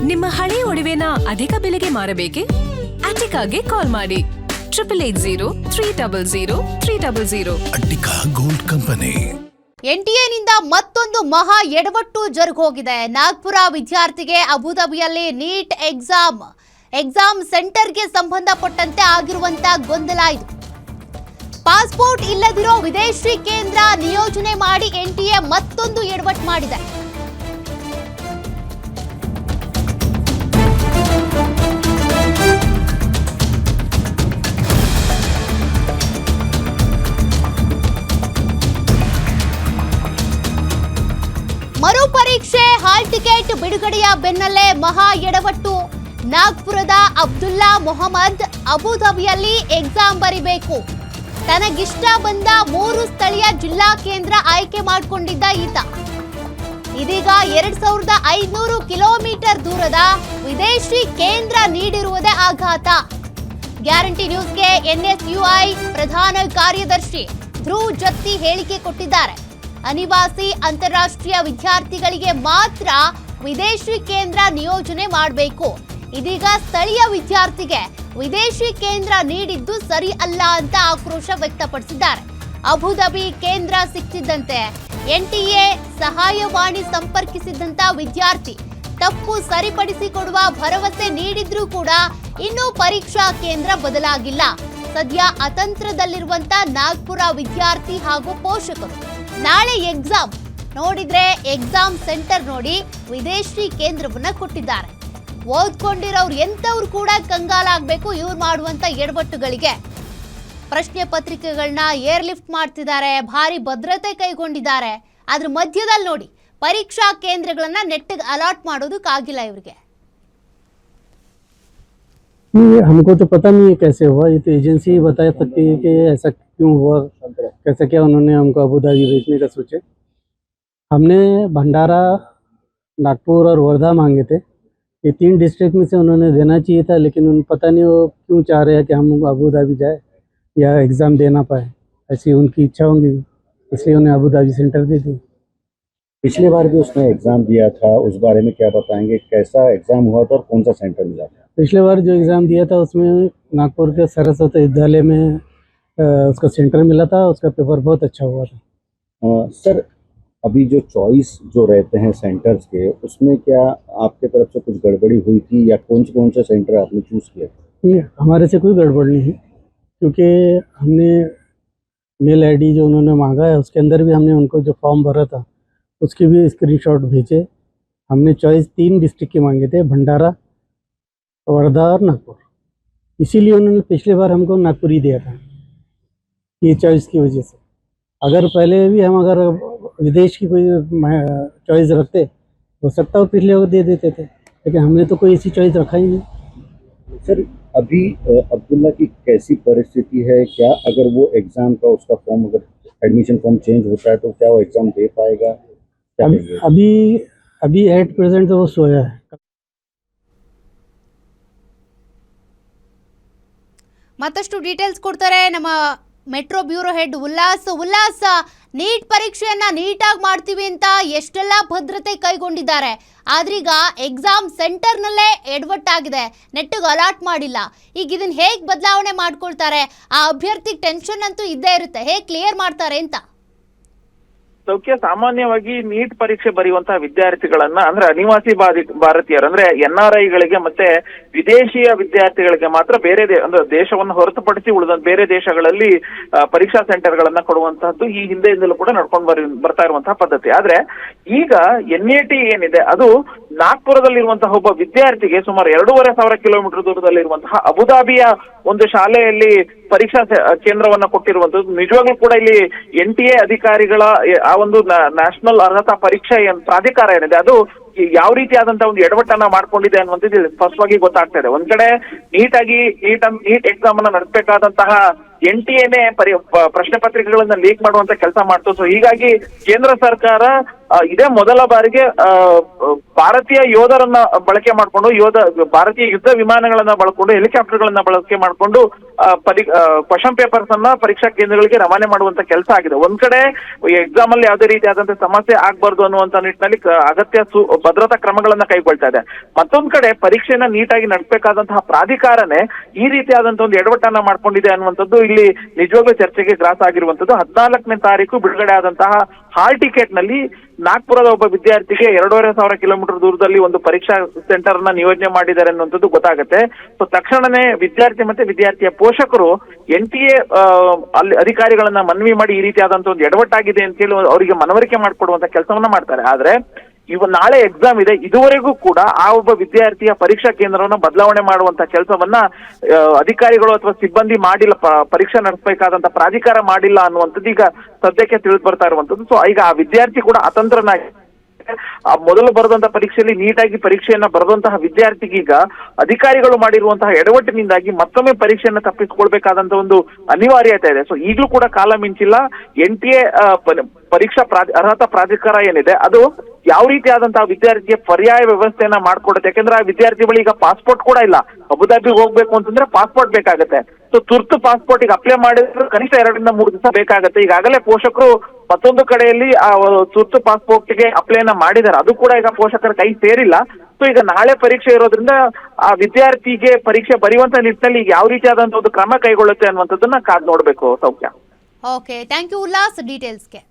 ನಿಮ್ಮ ಹಳೆ ಒಡವೆನ ಅಧಿಕ ಬೆಲೆಗೆ ಮಾರಬೇಕೆ? ಅಟಿಕಾಗೆ ಕಾಲ್ ಮಾಡಿ 8803000300. Attica gold company. ಎನ್ಟಿಎನಿಂದ ಮತ್ತೊಂದು ಮಹಾ ಎಡವಟ್ಟು ಜರುಗೋಗಿದೆ. ನಾಗ್ಪುರ ವಿದ್ಯಾರ್ಥಿಗೆ ಅಬುಧಾಬಿಯಲ್ಲಿ ನೀಟ್ ಎಕ್ಸಾಮ್ ಸೆಂಟರ್ಗೆ ಸಂಬಂಧಪಟ್ಟಂತೆ ಆಗಿರುವಂತ ಗೊಂದಲ ಇದು. ಪಾಸ್ಪೋರ್ಟ್ ಇಲ್ಲದಿರೋ ವಿದೇಶಿ ಕೇಂದ್ರ ನಿಯೋಜನೆ ಮಾಡಿ ಎನ್ಟಿಎ ಮತ್ತೊಂದು ಎಡವಟ್ಟು ಮಾಡಿದೆ. ಮರುಪರೀಕ್ಷೆ ಹಾಲ್ ಟಿಕೆಟ್ ಬಿಡುಗಡೆಯ ಬೆನ್ನಲ್ಲೇ ಮಹಾ ಎಡವಟ್ಟು. ನಾಗ್ಪುರದ ಅಬ್ದುಲ್ಲಾ ಮೊಹಮ್ಮದ್ ಅಬುಧಾಬಿಯಲ್ಲಿ ಎಕ್ಸಾಮ್ ಬರಿಬೇಕು. ತನಗಿಷ್ಟ ಬಂದ 3 ಸ್ಥಳೀಯ ಜಿಲ್ಲಾ ಕೇಂದ್ರ ಆಯ್ಕೆ ಮಾಡಿಕೊಂಡಿದ್ದ ಈತ ಇದೀಗ 2500 ಕಿಲೋಮೀಟರ್ ದೂರದ ವಿದೇಶಿ ಕೇಂದ್ರ ನೀಡಿರುವುದೇ ಆಘಾತ. ಗ್ಯಾರಂಟಿ ನ್ಯೂಸ್ಗೆ ಎನ್ಎಸ್ಯುಐ ಪ್ರಧಾನ ಕಾರ್ಯದರ್ಶಿ ಧ್ರುವ್ ಜತ್ತಿ ಹೇಳಿಕೆ ಕೊಟ್ಟಿದ್ದಾರೆ. ಅನಿವಾಸಿ ಅಂತಾರಾಷ್ಟ್ರೀಯ ವಿದ್ಯಾರ್ಥಿಗಳಿಗೆ ಮಾತ್ರ ವಿದೇಶಿ ಕೇಂದ್ರ ನಿಯೋಜನೆ ಮಾಡಬೇಕು. ಇದೀಗ ಸ್ಥಳೀಯ ವಿದ್ಯಾರ್ಥಿಗೆ ವಿದೇಶಿ ಕೇಂದ್ರ ನೀಡಿದ್ದು ಸರಿ ಅಲ್ಲ ಅಂತ ಆಕ್ರೋಶ ವ್ಯಕ್ತಪಡಿಸಿದ್ದಾರೆ. ಅಬುಧಾಬಿ ಕೇಂದ್ರ ಸಿಕ್ತಿದ್ದಂತೆ ಎನ್ಟಿಎ ಸಹಾಯವಾಣಿ ಸಂಪರ್ಕಿಸಿದಂತ ವಿದ್ಯಾರ್ಥಿ ತಪ್ಪು ಸರಿಪಡಿಸಿಕೊಡುವ ಭರವಸೆ ನೀಡಿದ್ರೂ ಕೂಡ ಇನ್ನೂ ಪರೀಕ್ಷಾ ಕೇಂದ್ರ ಬದಲಾಗಿಲ್ಲ. ಸದ್ಯ ಅತಂತ್ರದಲ್ಲಿರುವಂತ ನಾಗ್ಪುರ ವಿದ್ಯಾರ್ಥಿ ಹಾಗೂ ಪೋಷಕರು ನಾಳೆ ಎಕ್ಸಾಮ್ ನೋಡಿದ್ರೆ ಎಕ್ಸಾಮ್ ಸೆಂಟರ್ ನೋಡಿ ವಿದೇಶಿ ಕೇಂದ್ರವನ್ನ ಕೊಟ್ಟಿದ್ದಾರೆ. ಓದ್ಕೊಂಡಿರೋರು ಎಂತವ್ರು ಕೂಡ ಕಂಗಾಲಾಗಬೇಕು ಇವ್ರು ಮಾಡುವಂತ ಎಡವಟ್ಟುಗಳಿಗೆ. ಪ್ರಶ್ನೆ ಪತ್ರಿಕೆಗಳನ್ನ ಏರ್ ಲಿಫ್ಟ್ ಮಾಡ್ತಿದ್ದಾರೆ, ಭಾರಿ ಭದ್ರತೆ ಕೈಗೊಂಡಿದ್ದಾರೆ. ಅದ್ರ ಮಧ್ಯದಲ್ಲಿ ನೋಡಿ ಪರೀಕ್ಷಾ ಕೇಂದ್ರಗಳನ್ನ ನೆಟ್ಟಿಗೆ ಅಲಾಟ್ ಮಾಡೋದಕ್ಕಾಗಿಲ್ಲ ಇವರಿಗೆ. हमको तो पता नहीं है कैसे हुआ, ये तो एजेंसी ही बता सकती है कि ऐसा क्यों हुआ, कैसे क्या उन्होंने हमको अबू धाबी भेजने का सोचे। हमने भंडारा, नागपुर और वर्धा मांगे थे। ये 3 डिस्ट्रिक्ट में से उन्होंने देना चाहिए था, लेकिन उन पता नहीं वो क्यों चाह रहे हैं कि हम अबू धाबी जाए या एग्ज़ाम देना पाए। ऐसी उनकी इच्छा होंगी, इसलिए उन्हें अबू धाबी सेंटर दे दी। पिछली बार भी उसने एग्ज़ाम दिया था, उस बारे में क्या बताएंगे, कैसा एग्ज़ाम हुआ था और कौन सा सेंटर मिला था? पिछले बार जो एग्ज़ाम दिया था उसमें नागपुर के सरस्वती विद्यालय में उसका सेंटर मिला था। उसका पेपर बहुत अच्छा हुआ था। सर, अभी जो चॉइस जो रहते हैं सेंटर्स के, उसमें क्या आपके तरफ से कुछ गड़बड़ी हुई थी या कौन से सेंटर आपने चूज़ किया? नहीं, हमारे से कोई गड़बड़ नहीं है, क्योंकि हमने मेल आईडी जो उन्होंने मांगा है उसके अंदर भी हमने उनको जो फॉर्म भरा था उसके भी स्क्रीनशॉट भेजे। हमने चॉइस 3 डिस्ट्रिक्ट के मांगे थे, भंडारा, वर्धा और नागपुर। इसीलिए उन्होंने पिछले बार हमको नागपुर ही दिया था, ये चॉइस की वजह से। अगर पहले भी हम अगर विदेश की कोई चॉइस रखते हो सकता हो पिछले वो दे देते थे, लेकिन हमने तो कोई ऐसी चॉइस रखा ही नहीं। सर, अभी अब्दुल्ला की कैसी परिस्थिति है? क्या अगर वो एग्ज़ाम का उसका फॉर्म, अगर एडमिशन फॉर्म चेंज होता है तो क्या वो एग्ज़ाम दे पाएगा? अभी एट प्रेजेंट तो वो सोया है। ಮತ್ತಷ್ಟು ಡೀಟೇಲ್ಸ್ ಕೊಡ್ತಾರೆ ನಮ್ಮ metro bureau head Ullas. NEET ಪರೀಕ್ಷೆಯನ್ನ ನೀಟಾಗಿ ಮಾಡ್ತೀವಿ ಅಂತ ಎಷ್ಟೆಲ್ಲ ಭದ್ರತೆ ಕೈಗೊಂಡಿದ್ದಾರೆ, ಆದ್ರೀಗ ಎಕ್ಸಾಮ್ ಸೆಂಟರ್ನಲ್ಲೇ ಎಡವಟ್ಟಾಗಿದೆ, ನೆಟ್ಟಿಗೆ ಅಲಾಟ್ ಮಾಡಿಲ್ಲ. ಈಗ ಇದನ್ನ ಹೇಗೆ ಬದಲಾವಣೆ ಮಾಡ್ಕೊಳ್ತಾರೆ? ಆ ಅಭ್ಯರ್ಥಿಗೆ ಟೆನ್ಷನ್ ಅಂತೂ ಇದ್ದೇ ಇರುತ್ತೆ, ಹೇಗೆ ಕ್ಲಿಯರ್ ಮಾಡ್ತಾರೆ ಅಂತ. ಸೌಖ್ಯ, ಸಾಮಾನ್ಯವಾಗಿ ನೀಟ್ ಪರೀಕ್ಷೆ ಬರೆಯುವಂತಹ ವಿದ್ಯಾರ್ಥಿಗಳನ್ನ ಅಂದ್ರೆ ಅನಿವಾಸಿ ಭಾರತೀಯರು ಅಂದ್ರೆ NRIಗಳಿಗೆ ಮತ್ತೆ ವಿದೇಶಿಯ ವಿದ್ಯಾರ್ಥಿಗಳಿಗೆ ಮಾತ್ರ ಬೇರೆ ಅಂದ್ರೆ ದೇಶವನ್ನು ಹೊರತುಪಡಿಸಿ ಉಳಿದ ಬೇರೆ ದೇಶಗಳಲ್ಲಿ ಪರೀಕ್ಷಾ ಸೆಂಟರ್ ಗಳನ್ನ ಕೊಡುವಂತಹದ್ದು ಈ ಹಿಂದೆಯಿಂದಲೂ ಕೂಡ ನಡ್ಕೊಂಡು ಬರ್ತಾ ಇರುವಂತಹ ಪದ್ಧತಿ. ಆದ್ರೆ ಈಗ NAT ಏನಿದೆ ಅದು ನಾಗ್ಪುರದಲ್ಲಿರುವಂತಹ ಒಬ್ಬ ವಿದ್ಯಾರ್ಥಿಗೆ ಸುಮಾರು 2500 ಕಿಲೋಮೀಟರ್ ದೂರದಲ್ಲಿರುವಂತಹ ಅಬುಧಾಬಿಯ ಒಂದು ಶಾಲೆಯಲ್ಲಿ ಪರೀಕ್ಷಾ ಕೇಂದ್ರವನ್ನ ಕೊಟ್ಟಿರುವಂತದ್ದು. ನಿಜವಾಗ್ಲೂ ಕೂಡ ಇಲ್ಲಿ NTA ಅಧಿಕಾರಿಗಳ ಆ ಒಂದು ನ್ಯಾಷನಲ್ ಅರ್ಹತಾ ಪರೀಕ್ಷೆ ಪ್ರಾಧಿಕಾರ ಏನಿದೆ ಅದು ಯಾವ ರೀತಿಯಾದಂತಹ ಒಂದು ಎಡವಟ್ಟನ್ನ ಮಾಡ್ಕೊಂಡಿದೆ ಅನ್ನುವಂಥದ್ದು ಸ್ಪಷ್ಟವಾಗಿ ಗೊತ್ತಾಗ್ತಾ ಇದೆ. ಒಂದ್ ಕಡೆ ನೀಟ್ ಎಕ್ಸಾಮ್ ಅನ್ನ ನಡೆಸಬೇಕಾದಂತಹ NTAನೇ ಪ್ರಶ್ನೆ ಪತ್ರಿಕೆಗಳನ್ನ ಲೀಕ್ ಮಾಡುವಂತ ಕೆಲಸ ಮಾಡ್ತು. ಸೊ ಹೀಗಾಗಿ ಕೇಂದ್ರ ಸರ್ಕಾರ ಇದೇ ಮೊದಲ ಬಾರಿಗೆ ಭಾರತೀಯ ಯೋಧರನ್ನ ಬಳಕೆ ಮಾಡಿಕೊಂಡು ಭಾರತೀಯ ಯುದ್ಧ ವಿಮಾನಗಳನ್ನ ಬಳಕೊಂಡು ಹೆಲಿಕಾಪ್ಟರ್ಗಳನ್ನ ಬಳಕೆ ಮಾಡಿಕೊಂಡು ಕ್ವಶನ್ ಪೇಪರ್ಸ್ ಅನ್ನ ಪರೀಕ್ಷಾ ಕೇಂದ್ರಗಳಿಗೆ ರವಾನೆ ಮಾಡುವಂತ ಕೆಲಸ ಆಗಿದೆ. ಒಂದ್ ಕಡೆ ಎಕ್ಸಾಮ್ ಅಲ್ಲಿ ಯಾವುದೇ ರೀತಿಯಾದಂತಹ ಸಮಸ್ಯೆ ಆಗ್ಬಾರ್ದು ಅನ್ನುವಂತ ನಿಟ್ಟಿನಲ್ಲಿ ಅಗತ್ಯ ಭದ್ರತಾ ಕ್ರಮಗಳನ್ನ ಕೈಗೊಳ್ತಾ ಇದೆ. ಮತ್ತೊಂದ್ ಕಡೆ ಪರೀಕ್ಷೆಯನ್ನ ನೀಟಾಗಿ ನಡೆಸಬೇಕಾದಂತಹ ಪ್ರಾಧಿಕಾರನೇ ಈ ರೀತಿಯಾದಂತಹ ಒಂದು ಎಡವಟ್ಟನ್ನ ಮಾಡ್ಕೊಂಡಿದೆ ಅನ್ನುವಂಥದ್ದು ಇಲ್ಲಿ ನಿಜವಾಗ್ಲೂ ಚರ್ಚೆಗೆ ಗ್ರಾಸ ಆಗಿರುವಂತದ್ದು. 14ನೇ ತಾರೀಕು ಬಿಡುಗಡೆ ಆದಂತಹ ಹಾಲ್ ಟಿಕೆಟ್ ನಲ್ಲಿ ನಾಗ್ಪುರದ ಒಬ್ಬ ವಿದ್ಯಾರ್ಥಿಗೆ 2,500 ಕಿಲೋಮೀಟರ್ ದೂರದಲ್ಲಿ ಒಂದು ಪರೀಕ್ಷಾ ಸೆಂಟರ್ ನ ನಿಯೋಜನೆ ಮಾಡಿದ್ದಾರೆ ಅನ್ನುವಂಥದ್ದು ಗೊತ್ತಾಗುತ್ತೆ. ಸೊ ತಕ್ಷಣನೇ ವಿದ್ಯಾರ್ಥಿ ಮತ್ತೆ ವಿದ್ಯಾರ್ಥಿಯ ಪೋಷಕರು NTA ಅಲ್ಲಿ ಅಧಿಕಾರಿಗಳನ್ನ ಮನವಿ ಮಾಡಿ ಈ ರೀತಿಯಾದಂತಹ ಒಂದು ಎಡವಟ್ಟಾಗಿದೆ ಅಂತ ಹೇಳಿ ಅವರಿಗೆ ಮನವರಿಕೆ ಮಾಡಿಕೊಡುವಂತ ಕೆಲಸವನ್ನ ಮಾಡ್ತಾರೆ. ಆದ್ರೆ ನಾಳೆ ಎಕ್ಸಾಮ್ ಇದೆ, ಇದುವರೆಗೂ ಕೂಡ ಆ ಒಬ್ಬ ವಿದ್ಯಾರ್ಥಿಯ ಪರೀಕ್ಷಾ ಕೇಂದ್ರವನ್ನ ಬದಲಾವಣೆ ಮಾಡುವಂತ ಕೆಲಸವನ್ನ ಅಧಿಕಾರಿಗಳು ಅಥವಾ ಸಿಬ್ಬಂದಿ ಮಾಡಿಲ್ಲ, ಪರೀಕ್ಷೆ ನಡೆಸಬೇಕಾದಂತ ಪ್ರಾಧಿಕಾರ ಮಾಡಿಲ್ಲ ಅನ್ನುವಂಥದ್ದು ಈಗ ಸದ್ಯಕ್ಕೆ ತಿಳಿದು ಬರ್ತಾ ಇರುವಂತದ್ದು. ಸೊ ಈಗ ಆ ವಿದ್ಯಾರ್ಥಿ ಕೂಡ ಅತಂತ್ರನಾಗಿ ಮೊದಲು ಬರೆದಂತ ಪರೀಕ್ಷೆಯಲ್ಲಿ ನೀಟಾಗಿ ಪರೀಕ್ಷೆಯನ್ನ ಬರೆದಂತಹ ವಿದ್ಯಾರ್ಥಿಗೀಗ ಅಧಿಕಾರಿಗಳು ಮಾಡಿರುವಂತಹ ಎಡವಟ್ಟಿನಿಂದಾಗಿ ಮತ್ತೊಮ್ಮೆ ಪರೀಕ್ಷೆಯನ್ನ ತಪ್ಪಿಸಿಕೊಳ್ಬೇಕಾದಂತ ಒಂದು ಅನಿವಾರ್ಯತೆ ಇದೆ. ಸೊ ಈಗಲೂ ಕೂಡ ಕಾಲ ಮಿಂಚಿಲ್ಲ. NTA ಪರೀಕ್ಷಾ ಅರ್ಹತಾ ಪ್ರಾಧಿಕಾರ ಏನಿದೆ ಅದು ಯಾವ ರೀತಿಯಾದಂತಹ ವಿದ್ಯಾರ್ಥಿಗೆ ಪರ್ಯಾಯ ವ್ಯವಸ್ಥೆಯನ್ನ ಮಾಡ್ಕೊಡುತ್ತೆ. ಯಾಕಂದ್ರೆ ಆ ವಿದ್ಯಾರ್ಥಿ ಬಳಿ ಈಗ ಪಾಸ್ಪೋರ್ಟ್ ಕೂಡ ಇಲ್ಲ. ಅಬುದಾಬಿಗೆ ಹೋಗ್ಬೇಕು ಅಂತಂದ್ರೆ ಪಾಸ್ಪೋರ್ಟ್ ಬೇಕಾಗುತ್ತೆ. ಸೊ ತುರ್ತು ಪಾಸ್ಪೋರ್ಟ್ ಈಗ ಅಪ್ಲೈ ಮಾಡಿದ್ರೆ ಕನಿಷ್ಠ 2 ರಿಂದ 3 ದಿವಸ ಬೇಕಾಗುತ್ತೆ. ಈಗಾಗಲೇ ಪೋಷಕರು ಮತ್ತೊಂದು ಕಡೆಯಲ್ಲಿ ಆ ತುರ್ತು ಪಾಸ್ಪೋರ್ಟ್ಗೆ ಅಪ್ಲೈನ ಮಾಡಿದ್ದಾರೆ, ಅದು ಕೂಡ ಈಗ ಪೋಷಕರ ಕೈ ಸೇರಿಲ್ಲ. ಸೊ ಈಗ ನಾಳೆ ಪರೀಕ್ಷೆ ಇರೋದ್ರಿಂದ ಆ ವಿದ್ಯಾರ್ಥಿಗೆ ಪರೀಕ್ಷೆ ಬರೆಯುವಂತ ನಿಟ್ಟಿನಲ್ಲಿ ಯಾವ ರೀತಿಯಾದಂತಹ ಒಂದು ಕ್ರಮ ಕೈಗೊಳ್ಳುತ್ತೆ ಅನ್ನುವಂಥದ್ದನ್ನ ಕಾದ್ ನೋಡ್ಬೇಕು. ಸೌಖ್ಯ. Okay, thank you Ullas ಡೀಟೇಲ್ಸ್ಗೆ.